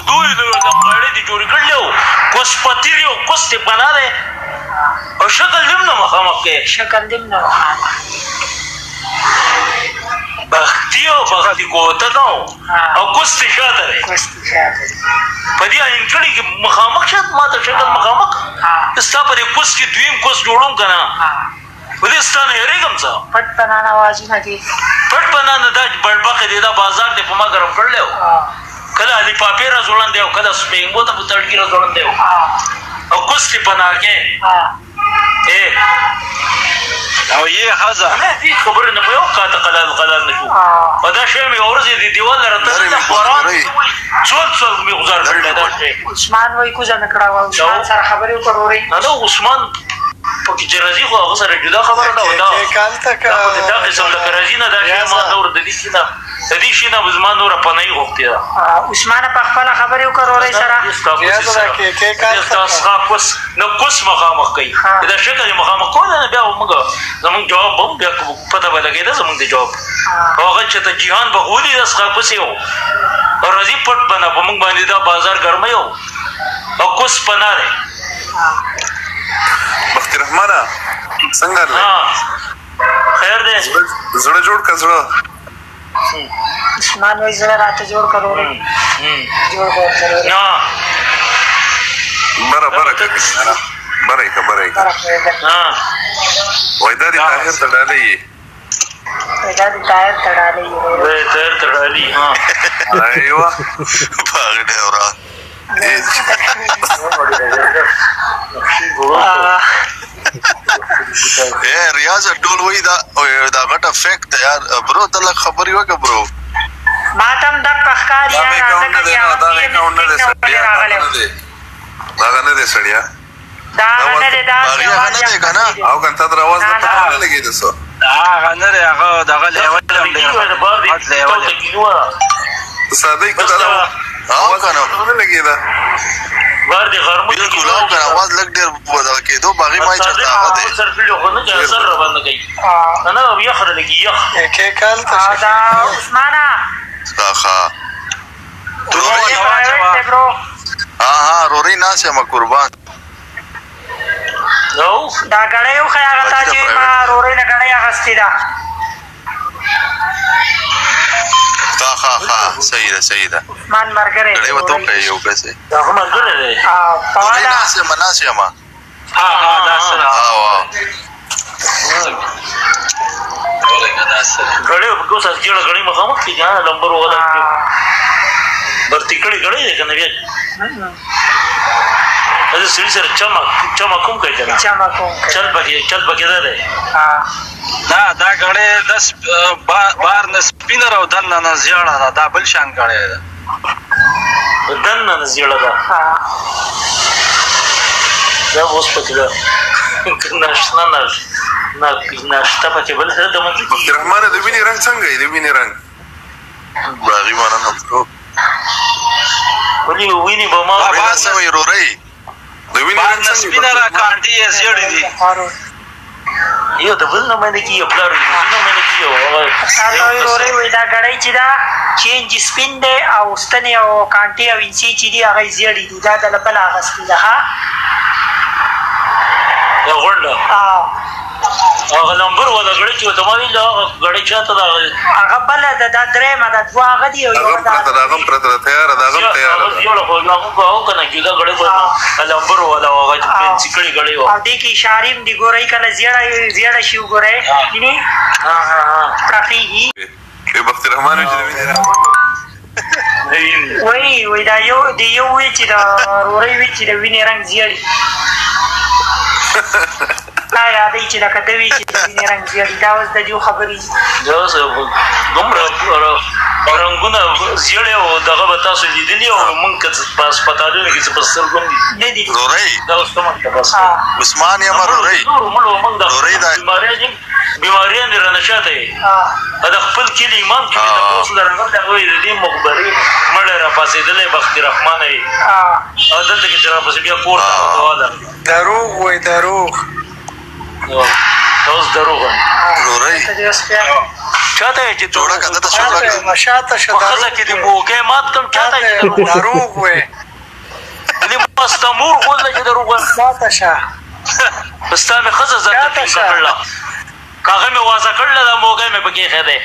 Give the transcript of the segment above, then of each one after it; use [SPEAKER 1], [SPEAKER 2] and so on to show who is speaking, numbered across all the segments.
[SPEAKER 1] دوی د غړې دي جوړې کړلې وو کوس پتیری او کوس ته بنا دی او شکل دیم نه مخامخ کوي
[SPEAKER 2] شکل دیم نه مخامخ
[SPEAKER 1] بختي او بختي کوته نو او کوس ته شاته دی
[SPEAKER 2] کوس ته شاته
[SPEAKER 1] په دې انټړي کې مخامخ شات ما ته شکل مخامخ ستا په دې کوس کې دویم کوس جوړوم که نه په دې ستا نه هېرېږم څه
[SPEAKER 2] پټ پنانه وازونه دي
[SPEAKER 1] پټ پنانه دا بړبقې دی دا بازار دی په ما ګرم کړلی و کله علي پاپې را ځوړندی او کله سپینګو ته په تړکي را ځوړندی و او کوس دې پناه کې
[SPEAKER 3] او یې ښځه
[SPEAKER 1] دې خبرې نه په یو قاته قلال قلال نه شو او دا شی مې ورځې د دیوال نه راته قرآن څول مې ګزار کړلی دا شی
[SPEAKER 2] عثمان وایي کوزه مې کړه وه عثمان سره خبرې وکړورئ
[SPEAKER 1] نه عثمان پکې چې راځي خو هغه سره جدا خبره ده دا دا قسم لکه راځي نه دا شی ما نور د دې شي نه د دې شي نه زما نوره پناهي غوښتې ده
[SPEAKER 2] عثمان په خپله خبرې وکړورئ سره
[SPEAKER 1] نو کوس مخامخ کوي دا شکل یې مخامخ کولی نه بیا موږ زمونږ جواب به هم بیا پته به لګېده زمونږ د جواب هغه چې ته جهان به ولي د څخه پسې و او راځي پټ بنا په موږ باندې دا بازار ګرمی و او کوس پناه دی
[SPEAKER 4] بختي رحمانه څنګه دی
[SPEAKER 1] خیر دی
[SPEAKER 4] زړه جوړ که زړه
[SPEAKER 2] عثمان وایي زړه راته جوړ کړورئ جوړ به ورته
[SPEAKER 4] بره بره که بره یې که بره یې که وایي دا دې طاهر ته ډالۍ یې
[SPEAKER 2] دا دې طاهر ته ډالۍ یې
[SPEAKER 1] طاهر ته ډالۍ
[SPEAKER 4] ایوه باغ دی وران ریاض ټول وایي دا غټه فیک ده یار برو ته لږ خبرې وکړه برو
[SPEAKER 2] ما ته هم دقه ښکاري
[SPEAKER 4] دغه اکاونټ نه دی هغه نه دی سړیا
[SPEAKER 2] دا هغه نه دی دا
[SPEAKER 4] هغه نه دی که نه او که تا در اواز نه پته نه لګېده څه
[SPEAKER 3] هغه نه دی هغه دغه لیول هم ډېر
[SPEAKER 4] ساده یې که اواز نه لګېده
[SPEAKER 1] بار دې غرمو
[SPEAKER 4] بلکل او که اواز لږ ډېر دغه کېدو باغي ما یې چېرته هغه دی
[SPEAKER 1] سر کړي خو نه چې اثر را باندې کوي که نه یخ را لګي یخ
[SPEAKER 2] دا عثمانه
[SPEAKER 4] ښه رورۍ ناست یم قربان
[SPEAKER 2] دا ګړۍ وښیه هغه تا چې ما رورۍ نه ګړۍ اخیستې ده
[SPEAKER 4] ښه صحیح ده صحیح ده
[SPEAKER 2] عثمان ملګری
[SPEAKER 4] ګړۍ ورته وښیه یو کسې
[SPEAKER 1] دا خو ملګری دی
[SPEAKER 4] رورۍ ناست یم ناست یم
[SPEAKER 1] ګړۍ په اوس جوړه ګړۍ مخامخ کړي که لمبر وغلا برتي کړې ګړۍ دی که نه بیا سړي سره چمک هم کوي که نه چل پکې ده دی
[SPEAKER 3] دا ګړۍ بار نه سپینه او دننه نه زیړه ده دا بل شان ګړۍ ده
[SPEAKER 1] دننه نه زیړه ده دا اوس پکې ده ناشته پکې بل سره د منځ
[SPEAKER 4] بختي رحمانه د وینې رنګ څنګه دی د وینې رنګ باغي مننه
[SPEAKER 1] ولې وینې به ما
[SPEAKER 4] څه وایي رورۍ د وینې رنګ څنګه
[SPEAKER 3] سپینه را کاندي یې زیړې دي
[SPEAKER 1] یو د بل نه باندې کېږي پلار نه باندې کېږي
[SPEAKER 2] تاته وایي رورۍ وایي دا ګړۍ چې ده چینج سپین دی او ستنې او کانټې او انسي چې دي هغه یې زیړې دي دا د له بله اخیستې ده ښه
[SPEAKER 1] دا غونډه هغه نمبر والا ګړۍ چې ورته ما ویل هغه ګړۍ چاته ده
[SPEAKER 2] هغه بله ده دا درېیمه ده دوه هغه دي
[SPEAKER 4] هغه پرته ده هغه پرته ده تیاره ده هغه تیاره ده
[SPEAKER 1] جوړه خو هغه او که نه جدا ګړۍ به نمبر والا هغه چې پنسي کړې ګړۍ وه
[SPEAKER 2] او دې کې اشارې هم دي ګورئ کله زیړه شي وګورئ وینې پرخېږي
[SPEAKER 4] بختي رحمان چې د وینې رنګ
[SPEAKER 2] وایي دا یو وی چې د رورۍ وي چې د وینې رنګ زیړي دا یادوي چې لکه ده وي چې د وینې رنګ زیړي دا اوس د دې خبرې
[SPEAKER 1] دا اوس دومره رنګونه زیړې او دغه به تاسو لیدلي او مونږ که په هسپتالونو کې څه په سترګو
[SPEAKER 2] نه دي
[SPEAKER 4] رورۍ
[SPEAKER 1] دا اوس ته مخته بس
[SPEAKER 4] عثمان یم رورۍ رورۍ دا
[SPEAKER 1] بیماریان دې رانه شاته یې د خپل کلي امام چې د اوس لرغل دغه وایي د دې مخبري مړی را پاڅېدلی بختي رحمانه یې او دلته کې چې راپسې بیا کور ته واله
[SPEAKER 5] دروغ وایي دروغ
[SPEAKER 1] دا اوس دروغ
[SPEAKER 4] رورۍ
[SPEAKER 1] چاته چې
[SPEAKER 4] جوړه کنه ته شوړه
[SPEAKER 2] شاته شاته
[SPEAKER 1] په خزه کې د موګې مات کم چاته چې
[SPEAKER 2] دروغ وې
[SPEAKER 1] دې مستمور غول چې دروغ
[SPEAKER 2] شاته شه
[SPEAKER 1] بستا مې خزه زړه کړل کاغه مې وازه کړل دا موګې مې پکې خېده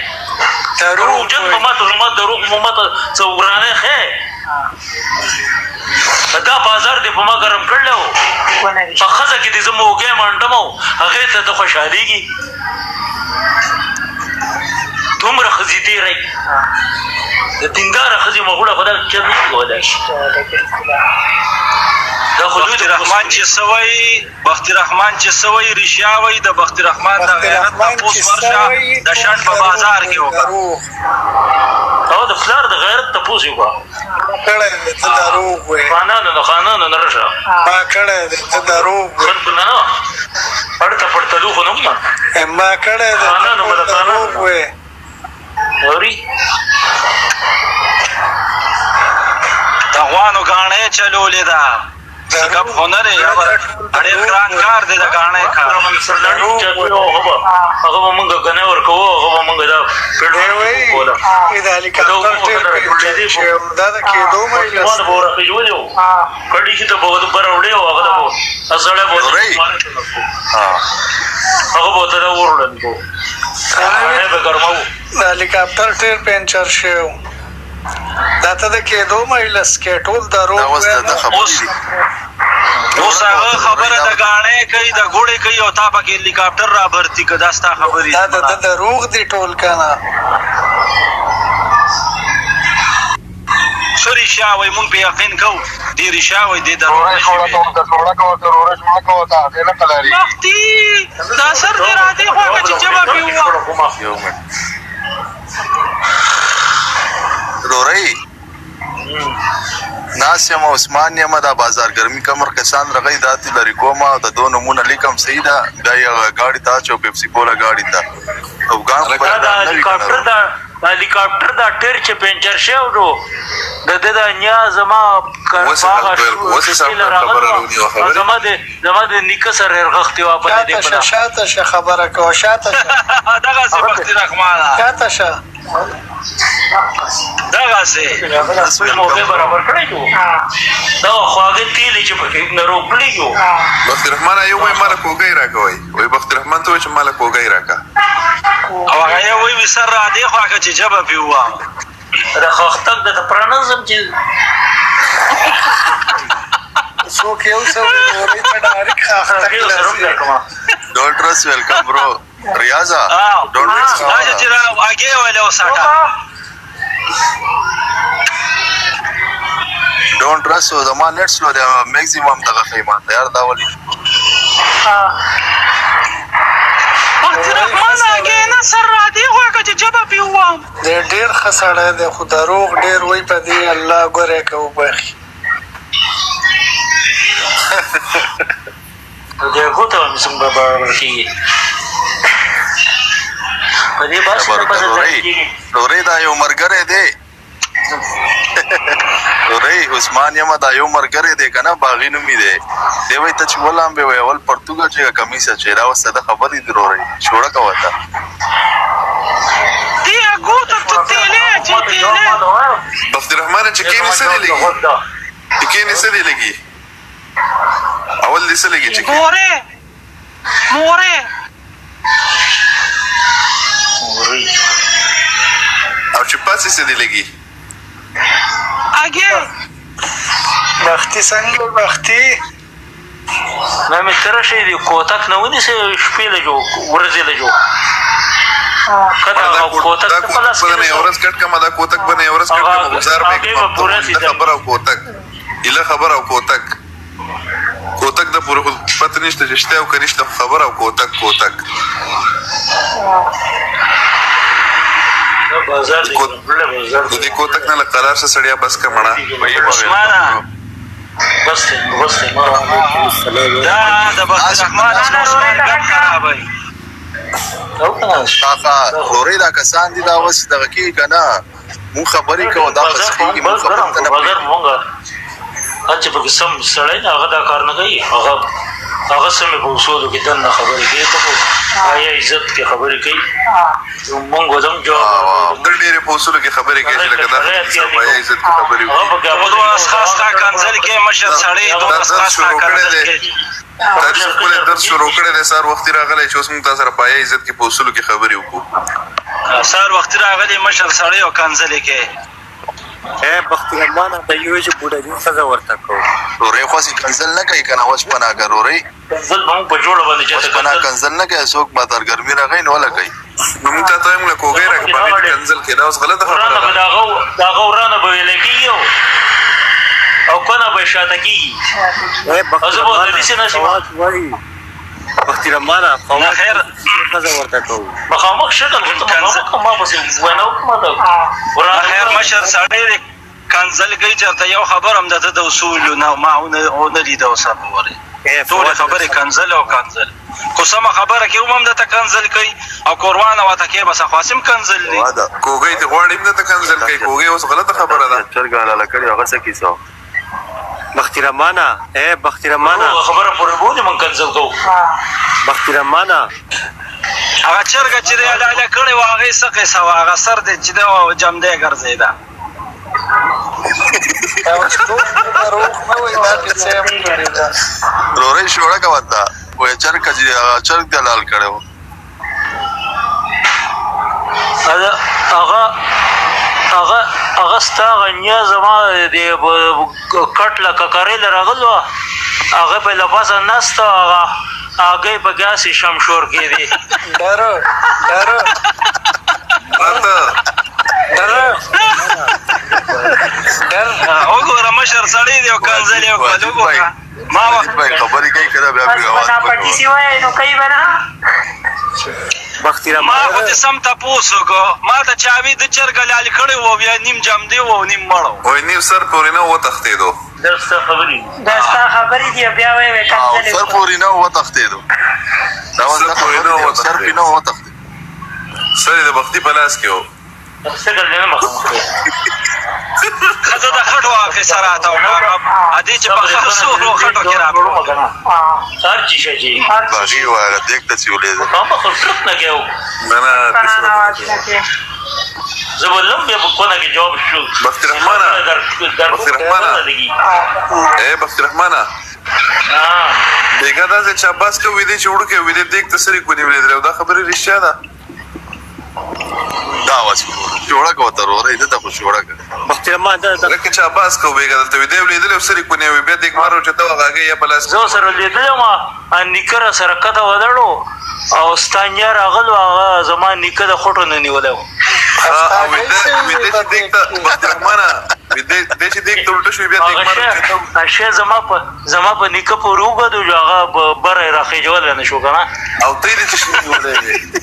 [SPEAKER 1] دروغ جن په ماته زما دروغ ماته څورانه خې دا بازار دې په ما ګرم کړلو په خزه کې دې زموګې منډمو هغه ته د خوشحاليږي دومره خزي دی راي د دیندار خزي مغوله خدای چې نه کوله دا حدود
[SPEAKER 3] رحمان چې سوی بخت رحمان چې سوی رشاوي د بخت رحمان د غیرت په پوس ورشه د شند په بازار کې وکړه
[SPEAKER 1] او د فلر د غیرت ته پوس یو
[SPEAKER 2] کړه ته دروغ وې
[SPEAKER 1] خانانو نه رشه
[SPEAKER 2] ما کړه ته دروغ
[SPEAKER 1] خلکو نه پړته پړتلو خو نه
[SPEAKER 2] ما کړه ته دروغ وې
[SPEAKER 1] اوري
[SPEAKER 3] د غوانو غاڼې چلولې ده سګب هنر یې اړې ګران کار دی د غاڼې کار
[SPEAKER 1] هغه مونږ غنه ورکو هغه مونږ دا
[SPEAKER 2] دا د کېدو مې
[SPEAKER 1] لاس بوره پیجولیو کډی چې ته بہت بر وړې او هغه اصله بہت هغه بہت دا ورولن کو هغه به ګرماو
[SPEAKER 2] د هلیکاپټر ټیر پنچر شو دا ته د کېدو مې لاس کې ټول درو
[SPEAKER 3] اوس هغه خبره د غاڼې کوي د ګوړې کوي او تا پکې هلیکاپټر را برتي که دا ستا خبرې
[SPEAKER 2] دا د دروغ دی ټول کنه
[SPEAKER 3] څه رښتیا وایي مونږ په یقین کوو دې رښتیا وایي دې دروغ نه شي وختي دا سر دې راځي خو هغه چې جواب یې ووایه
[SPEAKER 4] رورۍ ناس یم عثمان یم دا بازار ګرمي کمر کسان رغی داتې لري کومه د دو نمونه لیکم صحیح ده بیا یې ګاډي ته اچو پیپسي کولا ګاډي ته افغان
[SPEAKER 1] هلیکاپټر دا ټیر چې پنچر شو نو د دې د نیا زما زما د نیکه سره رغختي واپس دې
[SPEAKER 2] بنا شاته شه خبره کو شاته شه
[SPEAKER 3] دغه څه وخت رحمانه
[SPEAKER 2] شاته شه
[SPEAKER 3] دغه څه
[SPEAKER 1] موږ برابر کړی جو دا خواږه تیل چې په کې نه روکلی جو
[SPEAKER 4] بخت رحمان یو وای مال کوګی راکوي وای بخت رحمان ته چې مال کوګی راکا
[SPEAKER 3] او هغه وای وسر را دی خو هغه چې جبه پیوا
[SPEAKER 1] دا خختک د پرانزم چې
[SPEAKER 2] څوک یو څو ورې په ډایرک خختک
[SPEAKER 4] ډونټ ټرست ویلکم برو ریاضه ډونټ ټرست
[SPEAKER 3] دا چې را اگې ویله وساټه
[SPEAKER 4] ډونټ ټرست زما نت سلو دی میکسیمم دغه خیمه یار دا ولي
[SPEAKER 3] سر را دی خو هغه چې جبه پیوا
[SPEAKER 2] ډېر ښه سړی دی خو دروغ ډېر وایي په دې الله ګوره که وبخي
[SPEAKER 1] دې کوته هم څنګه برابر کېږي په دې بس
[SPEAKER 4] رورۍ دا یو ملګری دی رورۍ عثمان یم دا یو ملګری دی که نه باغي نومي دی دی وایي ته چې ولامبې وایي اول پرتوګه چې کمیسه چې را وسته د خبرې دي رورۍ شوړه کوه ته بخت رحمان چې کېنې څه دې لګي چې کېنې څه دې لګي اول دې څه لګي چې
[SPEAKER 3] مورې
[SPEAKER 4] او چې پاسې څه دې لګي
[SPEAKER 3] اگې
[SPEAKER 2] بختي څنګه بختي
[SPEAKER 1] نه مې تره شي دی کوتک نه ونیسه شپې لجو ورځې لجو
[SPEAKER 4] دا کوتک بنه اورس کټ کما دا کوتک بنه اورس کټ کما گزار به خبر او کوتک اله خبر او کوتک د پوره پته نشته چې شته او کنيشته خبر او کوتک
[SPEAKER 1] بازار دی
[SPEAKER 4] د دې کوتک نه قرار سره سړیا بس کا مړه
[SPEAKER 1] بس
[SPEAKER 3] دا د بس رحمان ګم خرابای
[SPEAKER 4] رورۍ دا کسان دي دا اوس دغه کې که نه مونږ خبرې کوو دا بس کېږي مونږ خبرې ته نه پرېږدو
[SPEAKER 1] چې پکې سم سړی نه هغه دا کار نه کوي هغه هغه سمې په اصولو کې دننه خبرې کوي ته خو آیا عزت کې خبرې کوي مونږ ودم جواب
[SPEAKER 4] د ډېرې په اصولو کې خبرې کوي چې لکه دا پایه عزت کې خبرې
[SPEAKER 3] په دولس خاص کا کنځل کې مشر سړی دولس خاص کا کنځل کې
[SPEAKER 4] تاسو خپل درس شروع کړی دی سهار وختي راغلی چې اوس موږ تاسو سره پایه عزت کې په اصولو کې خبرې وکړو
[SPEAKER 3] سهار وختي راغلی مشر سړی او کنځل کې
[SPEAKER 5] بختیرمانه د یو چې بوډا دین سزا ورته کو
[SPEAKER 4] رورې خو سي کنزل نه کوي کنه واش پنا ګرورې
[SPEAKER 1] کنزل مونږ په جوړه باندې چې
[SPEAKER 4] پنا کنزل نه کوي څوک ما تر ګرمي راغی نو ولا کوي موږ ته ته موږ کوګې راکې په کنزل کې دا اوس غلطه خبره ده
[SPEAKER 1] دا غورانه به ویل کېږي او کنه به شاته کېږي ازه به د دې څه نشي
[SPEAKER 5] بختیرمانه
[SPEAKER 3] خیر
[SPEAKER 5] سزا ورته کو
[SPEAKER 1] مخامخ شکل ته ما پسې ونه کومه
[SPEAKER 3] خیر مشر سړی کنځل کوي چې یو خبر هم د اصول نه ما نه لیدو صبري ټول خبره کنځل او کنځل خو سم خبره کې هم د کنځل کوي او قربان واته کې بس خاصم کنځل دی
[SPEAKER 4] کوګې ته غواړم د کنزل کوي کوګې اوس غلطه خبره ده
[SPEAKER 5] چرګاله لکړي هغه څه کیسه بختیرمانه بختیرمانه
[SPEAKER 1] خبره پورې بوله من کنځل کو
[SPEAKER 5] بختیرمانه
[SPEAKER 3] هغه چرګ چې دی اله کړي واغې سقې سوا هغه سر دې چې دا جام دی ګرځیدا
[SPEAKER 4] رورې شوړه کا وتا وې چرګ دلال کړو
[SPEAKER 1] هغه ستا غنیا زما د کټ لکه کارېل راغلو هغه په لپاسه نسته هغه په ګاسې شمشور کې دی
[SPEAKER 3] وګوره مشر سړی دی او کنځل یو کلو ما وخت
[SPEAKER 4] خبرې کوي کړه بیا
[SPEAKER 2] پټیسی وای نو کوي بنا
[SPEAKER 3] ما خو دې سم تاسو کو ما ته چاوي د چرګ لال کړي وو بیا نیم جام دی وو نیم مړو
[SPEAKER 4] وای نیم سر پورې نه و تختیدو
[SPEAKER 1] درسته
[SPEAKER 2] خبرې دی بیا وای کنځل
[SPEAKER 4] سر پورې نه و تختیدو دا وځه پورې نه و سر پورې نه و تختیدو سر د بختی په لاس کې و
[SPEAKER 1] څنګه نه مخه
[SPEAKER 3] خزه د خټو اخی سره تا او ادي چې په خرسو خټو کې راغلو
[SPEAKER 1] هر چی شي
[SPEAKER 4] باغی واره دیک ته چولې ده
[SPEAKER 1] په خپل نه کېو
[SPEAKER 4] نه
[SPEAKER 1] زبلم بیا په کومه کې جواب شو
[SPEAKER 4] بختیرحمانه بیګا دا چې چاباس کو ویدې چې وړو کې ویدې دیک ته سری کو نیولې درو دا خبره رښتیا ده دا واس جوړه کو تر ورې ته خو جوړه کړ
[SPEAKER 5] بختیرمان دا
[SPEAKER 4] لکه چاباس کو بیګا ته ویدې ولیدل سری کو نیوي بیا دیک مارو چې ته هغه یا پلاس
[SPEAKER 1] زه سره لیدل ما نکره سره کته ودړو او ستانیا راغلو هغه زما نیکه د خټو نه نیولو
[SPEAKER 4] ویدې چې دیک ته بختیرحمانه ویدې چې دیک ته ولټ شو بیا دیک مارو
[SPEAKER 1] چې زما په نیکه په روغدو هغه بره راخې جوړل نه شو کنه
[SPEAKER 4] او ته دې چې نیولې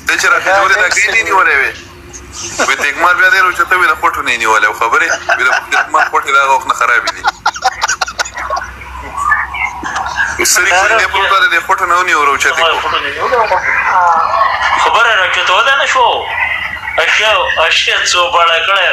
[SPEAKER 4] ته چې راخې جوړل دا کې نه نیولې وې دیک مار بیا دې ورچته ویل خټو نه نیولې خبره ویل بختیرحمان خټه دا غوښنه خراب دي سری کو نه پروت ده خټو نه نیو ورچته
[SPEAKER 1] خبره راکته ولا نه شو اشیا څو بڑا کړه